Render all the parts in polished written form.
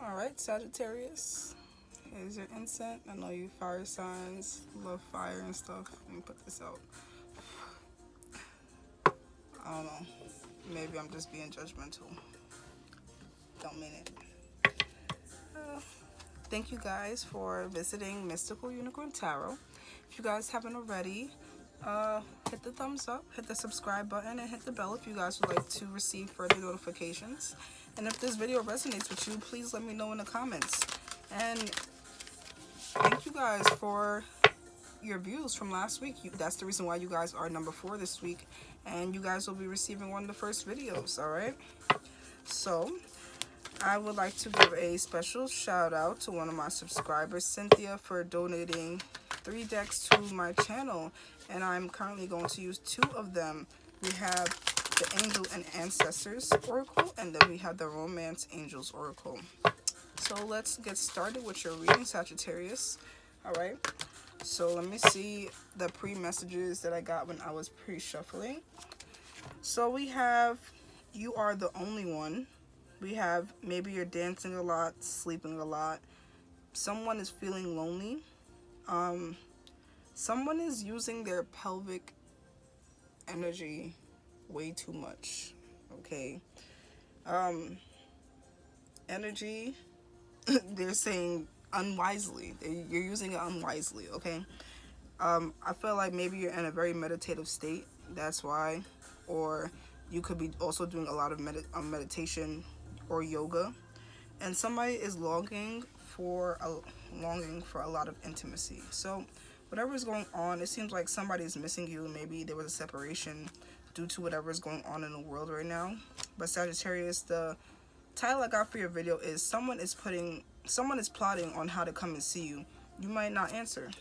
Alright, Sagittarius. Here's your incense. I know you fire signs, love fire and stuff. Let me put this out. I don't know. Maybe I'm just being judgmental. Don't mean it. Thank you guys for visiting Mystical Unicorn Tarot. If you guys haven't already, hit the thumbs up, hit the subscribe button, and hit the bell if you guys would like to receive further notifications. And if this video resonates with you, please let me know in the comments. And thank you guys for your views from last week. That's the reason why you guys are number 4 this week. And you guys will be receiving one of the first videos, alright? So, I would like to give a special shout out to one of my subscribers, Cynthia, for donating 3 decks to my channel, and I'm currently going to use 2 of them. We have the Angel and Ancestors Oracle, and then we have the Romance Angels Oracle. So let's get started with your reading, Sagittarius. Alright, so let me see the pre-messages that I got when I was pre-shuffling. So we have, you are the only one. We have, maybe you're dancing a lot, sleeping a lot. Someone is feeling lonely. Someone is using their pelvic energy way too much. Okay. Energy, they're saying unwisely. You're using it unwisely, okay? I feel like maybe you're in a very meditative state. That's why. Or you could be also doing a lot of meditation or yoga, and somebody is longing for a lot of intimacy. So whatever is going on, it seems like somebody is missing you. Maybe there was a separation due to whatever is going on in the world right now. But Sagittarius, the title I got for your video is someone is plotting on how to come and see you. You might not answer.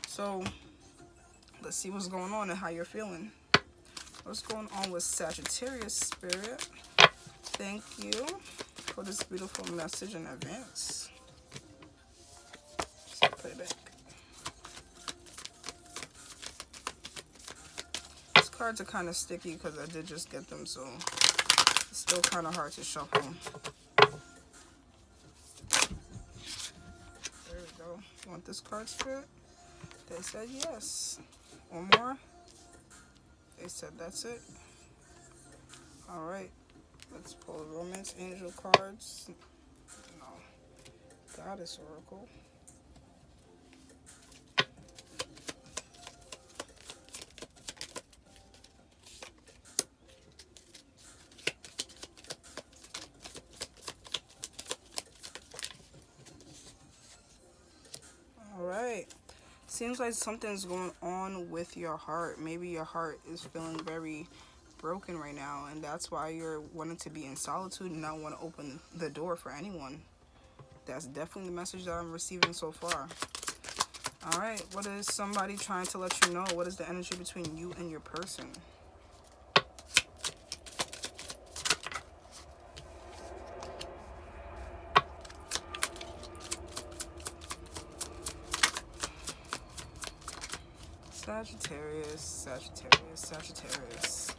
So let's see what's going on and how you're feeling. What's going on with Sagittarius, Spirit? Thank you for this beautiful message in advance. Just put it back. These cards are kind of sticky because I did just get them, so it's still kind of hard to shuffle. There we go. You want this card, Spirit? They said yes. One more. They said that's it. Alright. Let's pull the Romance Angel cards. No. Goddess Oracle. Alright. Seems like something's going on with your heart. Maybe your heart is feeling very broken right now, and that's why you're wanting to be in solitude and not want to open the door for anyone. That's definitely the message that I'm receiving so far. Alright, what is somebody trying to let you know? What is the energy between you and your person? Sagittarius, Sagittarius, Sagittarius.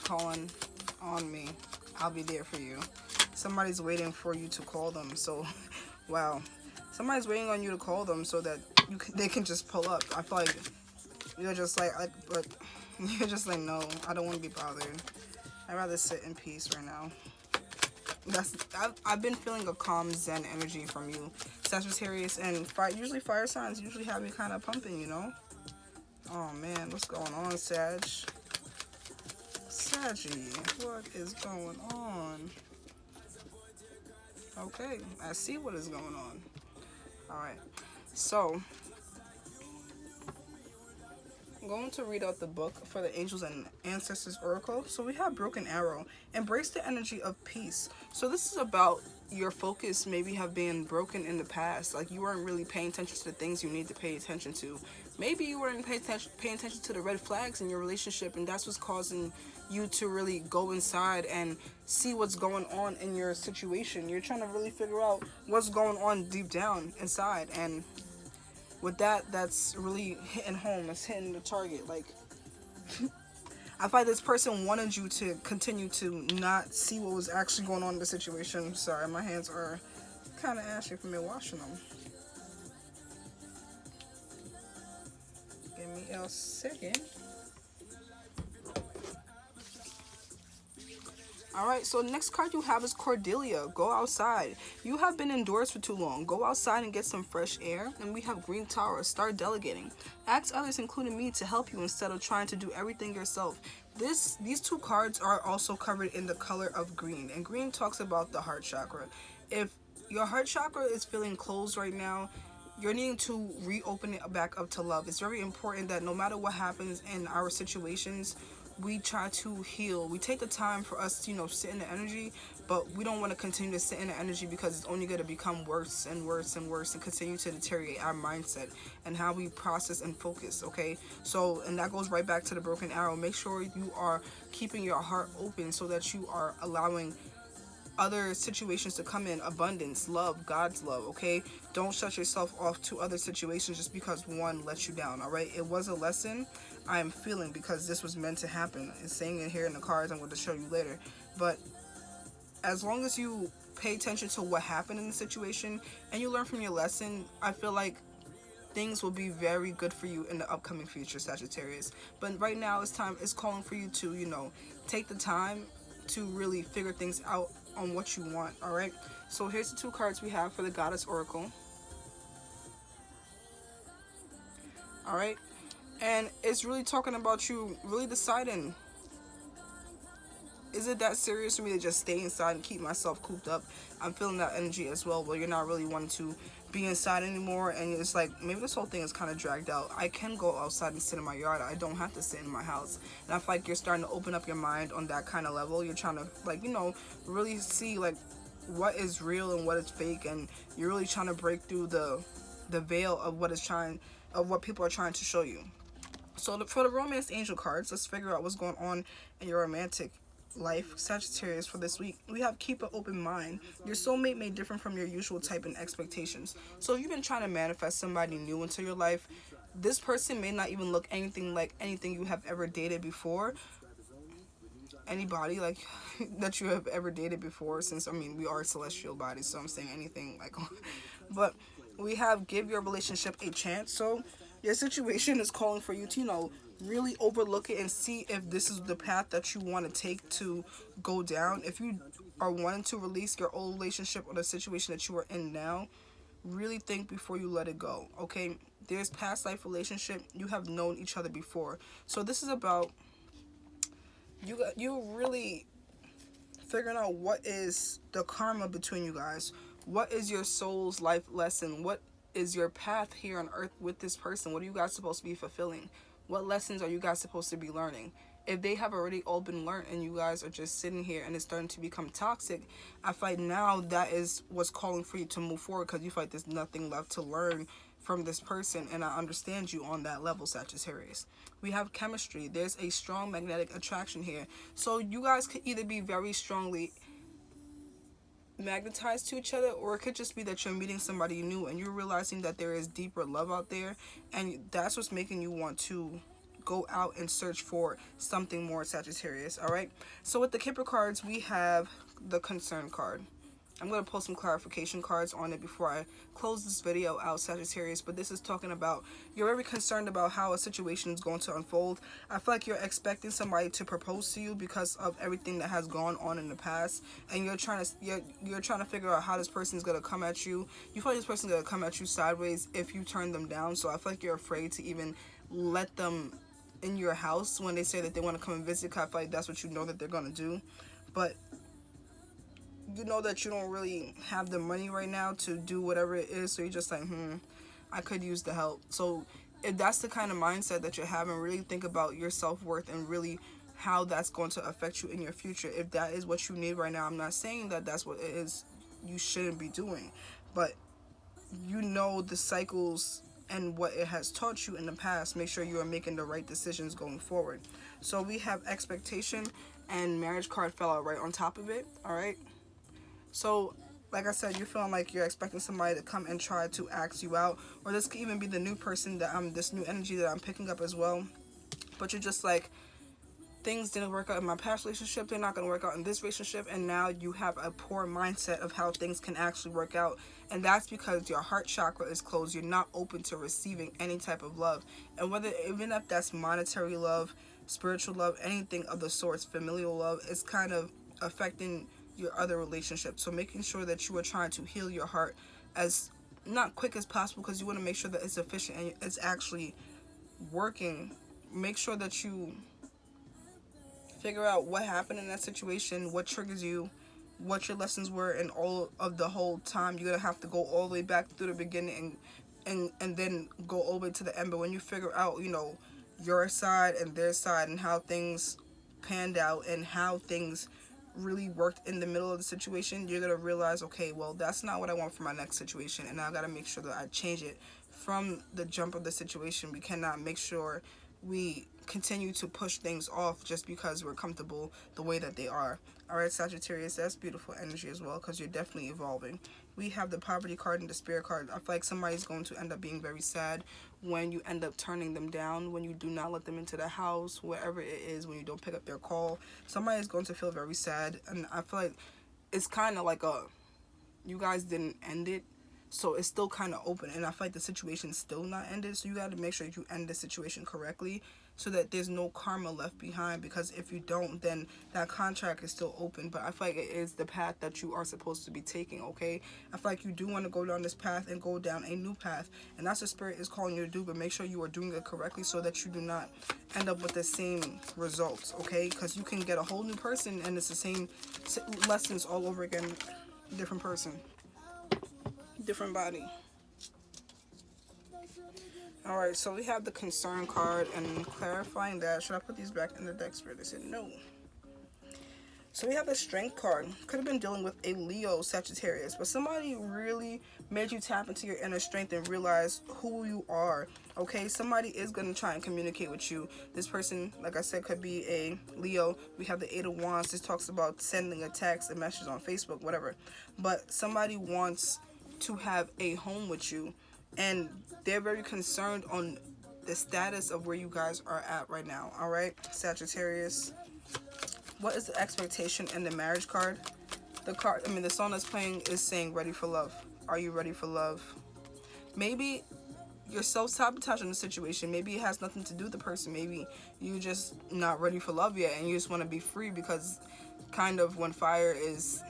Calling on me. I'll be there for you. Somebody's waiting for you to call them. So, wow. Somebody's waiting on you to call them so that they can just pull up. I feel like you're just like, but you're just like, no, I don't want to be bothered. I'd rather sit in peace right now. I've been feeling a calm Zen energy from you, Sagittarius, and usually fire signs usually have me kind of pumping, you know. Oh man, what's going on, Sag? Saggy, what is going on? Okay, I see what is going on. Alright, so I'm going to read out the book for the Angels and Ancestors Oracle. So we have Broken Arrow. Embrace the energy of peace. So this is about your focus maybe have been broken in the past. Like you weren't really paying attention to the things you need to pay attention to. Maybe you weren't paying attention to the red flags in your relationship, and that's what's causing you to really go inside and see what's going on in your situation. You're trying to really figure out what's going on deep down inside, and with that, that's really hitting home. It's hitting the target. Like I feel like this person wanted you to continue to not see what was actually going on in the situation. Sorry, my hands are kind of ashy from me washing them. Give me a second. Alright, so the next card you have is Cordelia. Go outside. You have been indoors for too long. Go outside and get some fresh air. And we have Green Tower. Start delegating. Ask others, including me, to help you instead of trying to do everything yourself. These two cards are also covered in the color of green. And green talks about the heart chakra. If your heart chakra is feeling closed right now, you're needing to reopen it back up to love. It's very important that no matter what happens in our situations, we try to heal. We take the time for us to, sit in the energy, but we don't want to continue to sit in the energy because it's only going to become worse and worse and worse and continue to deteriorate our mindset and how we process and focus, okay? So, and that goes right back to the broken arrow. Make sure you are keeping your heart open so that you are allowing other situations to come in. Abundance, love, God's love, okay? Don't shut yourself off to other situations just because one lets you down, all right? It was a lesson I am feeling because this was meant to happen. It's saying it here in the cards. I'm going to show you later. But as long as you pay attention to what happened in the situation and you learn from your lesson, I feel like things will be very good for you in the upcoming future, Sagittarius. But right now it's calling for you to, take the time to really figure things out on what you want, all right? So here's the two cards we have for the Goddess Oracle. All right? And it's really talking about you really deciding, is it that serious for me to just stay inside and keep myself cooped up? I'm feeling that energy as well, where you're not really wanting to be inside anymore, and it's like maybe this whole thing is kind of dragged out. I can go outside and sit in my yard. I don't have to sit in my house. And I feel like you're starting to open up your mind on that kind of level. You're trying to, really see what is real and what is fake, and you're really trying to break through the veil of what people are trying to show you. So for the romance angel cards, let's figure out what's going on in your romantic life, Sagittarius, for this week. We have keep an open mind. Your soulmate may differ from your usual type and expectations. So if you've been trying to manifest somebody new into your life, this person may not even look anything like anything you have ever dated before. Anybody that you have ever dated before, since we are celestial bodies, so I'm saying anything but we have give your relationship a chance. So your situation is calling for you to, really overlook it and see if this is the path that you want to take to go down. If you are wanting to release your old relationship or the situation that you are in now, really think before you let it go, okay? There's past life relationship. You have known each other before. So this is about you really figuring out what is the karma between you guys. What is your soul's life lesson? What is your path here on earth with this person? What are you guys supposed to be fulfilling? What lessons are you guys supposed to be learning? If they have already all been learned and you guys are just sitting here and it's starting to become toxic, I feel like now that is what's calling for you to move forward, because you feel like there's nothing left to learn from this person, and I understand you on that level, Sagittarius. We have chemistry. There's a strong magnetic attraction here. So you guys could either be very strongly magnetized to each other, or it could just be that you're meeting somebody new and you're realizing that there is deeper love out there, and that's what's making you want to go out and search for something more, Sagittarius. All right, so with the Kipper cards, we have the concern card. I'm going to post some clarification cards on it before I close this video out, Sagittarius, but this is talking about you're very concerned about how a situation is going to unfold. I feel like you're expecting somebody to propose to you because of everything that has gone on in the past, and you're trying to figure out how this person is going to come at you. You feel like this person is going to come at you sideways if you turn them down, so I feel like you're afraid to even let them in your house when they say that they want to come and visit, because I feel like that's what you know that they're going to do. But you know that you don't really have the money right now to do whatever it is, so you're just like, I could use the help. So if that's the kind of mindset that you're having, really think about your self-worth and really how that's going to affect you in your future. If that is what you need right now, I'm not saying that that's what it is you shouldn't be doing. But you know the cycles and what it has taught you in the past. Make sure you are making the right decisions going forward. So we have expectation, and marriage card fell out right on top of it. All right. So like I said, you're feeling like you're expecting somebody to come and try to ask you out, or this could even be the new person that this new energy that I'm picking up as well. But you're just like, things didn't work out in my past relationship, they're not going to work out in this relationship, and now you have a poor mindset of how things can actually work out. And that's because your heart chakra is closed. You're not open to receiving any type of love. And whether, even if that's monetary love, spiritual love, anything of the sorts, familial love, it's kind of affecting your other relationships. So making sure that you are trying to heal your heart as not quick as possible, because you want to make sure that it's efficient and it's actually working. Make sure that you figure out what happened in that situation, what triggers you, what your lessons were, and all of the whole time. You're gonna have to go all the way back through the beginning and then go all the way to the end. But when you figure out, you know, your side and their side and how things panned out and how things really worked in the middle of the situation, you're gonna realize, okay, well, that's not what I want for my next situation, and I gotta make sure that I change it from the jump of the situation. We cannot make sure we continue to push things off just because we're comfortable the way that they are. All right, Sagittarius, that's beautiful energy as well, because you're definitely evolving. We have the poverty card and the spirit card. I feel like somebody's going to end up being very sad when you end up turning them down, when you do not let them into the house, wherever it is, when you don't pick up their call. Somebody's going to feel very sad, and I feel like it's kind of like you guys didn't end it, so it's still kind of open, and I feel like the situation's still not ended. So you got to make sure you end the situation correctly, so that there's no karma left behind, because if you don't, then that contract is still open. But I feel like it is the path that you are supposed to be taking, okay? I feel like you do want to go down this path and go down a new path, and that's what Spirit is calling you to do. But make sure you are doing it correctly, so that you do not end up with the same results, okay? Because you can get a whole new person and it's the same lessons all over again. Different person, different body. Alright, so we have the concern card, and clarifying that, should I put these back in the deck, Spirit? They said no. So we have the strength card. Could have been dealing with a Leo Sagittarius, but somebody really made you tap into your inner strength and realize who you are, okay? Somebody is going to try and communicate with you. This person, like I said, could be a Leo. We have the Eight of Wands. This talks about sending a text, a message on Facebook, whatever. But somebody wants to have a home with you, and they're very concerned on the status of where you guys are at right now. All right, Sagittarius, what is the expectation in the marriage card? The song that's playing is saying ready for love. Are you ready for love? Maybe you're self-sabotaging the situation. Maybe it has nothing to do with the person. Maybe you just not ready for love yet, and you just want to be free, because kind of when fire is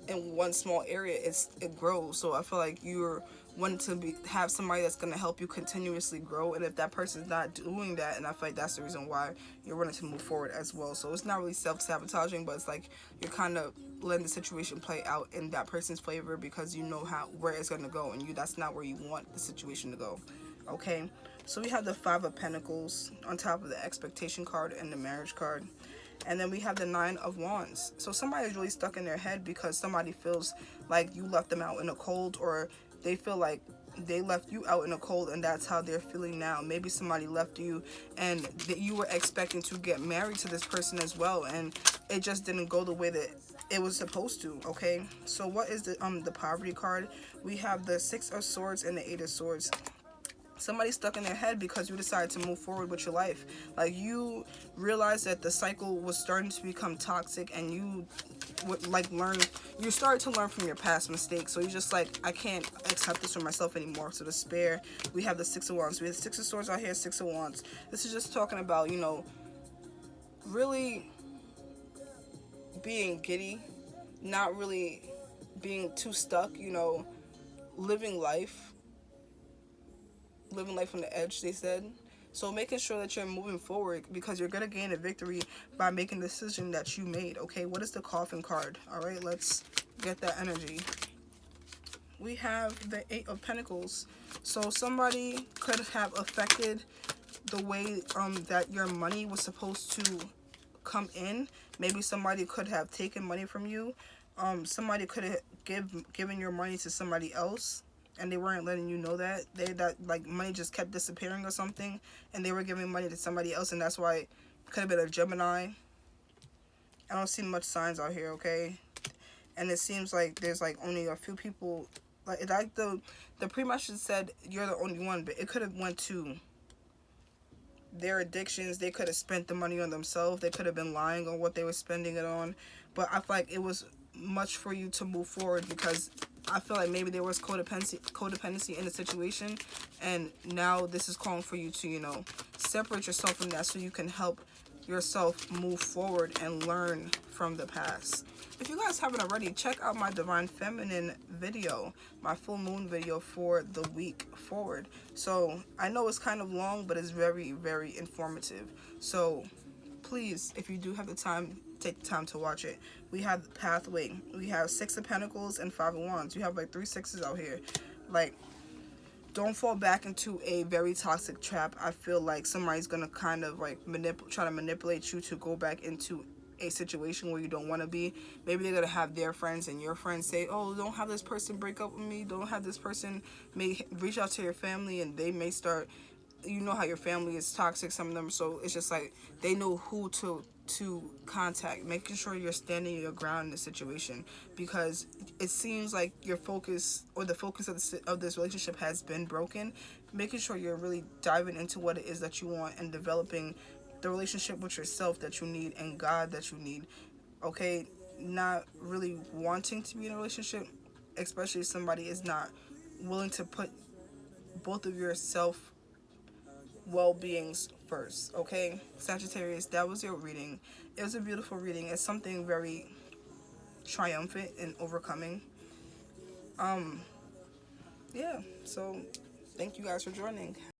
in one small area, it grows. So I feel like you're wanting to have somebody that's going to help you continuously grow, and if that person's not doing that, and I feel like that's the reason why you're wanting to move forward as well. So it's not really self-sabotaging, but it's like you're kind of letting the situation play out in that person's favor, because you know where it's going to go, and that's not where you want the situation to go. Okay, so we have the Five of Pentacles on top of the expectation card and the marriage card. And then we have the Nine of Wands. So somebody's really stuck in their head because somebody feels like you left them out in the cold, or they feel like they left you out in the cold, and that's how they're feeling now. Maybe somebody left you and that you were expecting to get married to this person as well, and it just didn't go the way that it was supposed to, okay? So what is the poverty card? We have the Six of Swords and the Eight of Swords. Somebody's stuck in their head because you decided to move forward with your life. Like, you realized that the cycle was starting to become toxic, and you would you started to learn from your past mistakes. So you're just like, I can't accept this for myself anymore. So despair. We have the Six of Wands. We have Six of Swords out here, Six of Wands. This is just talking about, you know, really being giddy, not really being too stuck, you know, living life on the edge, they said. So making sure that you're moving forward, because you're going to gain a victory by making the decision that you made, okay? What is the Coffin card? All right, let's get that energy. We have the Eight of Pentacles. So somebody could have affected the way that your money was supposed to come in. Maybe somebody could have taken money from you. Somebody could have given your money to somebody else, and they weren't letting you know that. That like money just kept disappearing or something, and they were giving money to somebody else, and that's why it could have been a Gemini. I don't see much signs out here, okay? And it seems like there's like only a few people. Like the pre-message said you're the only one, but it could have went to their addictions. They could have spent the money on themselves. They could have been lying on what they were spending it on. But I feel like it was much for you to move forward, because I feel like maybe there was codependency in the situation, and now this is calling for you to, you know, separate yourself from that so you can help yourself move forward and learn from the past. If you guys haven't already, check out my Divine Feminine video, my full moon video for the week forward. So I know it's kind of long, but it's very, very informative. So please, if you do have the time, take the time to watch it. We have the pathway. We have 6 of Pentacles and 5 of Wands. You have like 3 sixes out here. Like, don't fall back into a very toxic trap. I feel like somebody's gonna kind of like try to manipulate you to go back into a situation where you don't want to be. Maybe they're gonna have their friends and your friends say, oh, don't have this person break up with me, don't have this person, may reach out to your family, and they may start, you know how your family is toxic, some of them, so it's just like they know who to contact. Making sure you're standing your ground in the situation, because it seems like your focus, or the focus of this relationship, has been broken. Making sure you're really diving into what it is that you want, and developing the relationship with yourself that you need, and God that you need, okay? Not really wanting to be in a relationship, especially if somebody is not willing to put both of your self well-beings first, okay? Sagittarius, that was your reading. It was a beautiful reading. It's something very triumphant and overcoming. Yeah, so thank you guys for joining.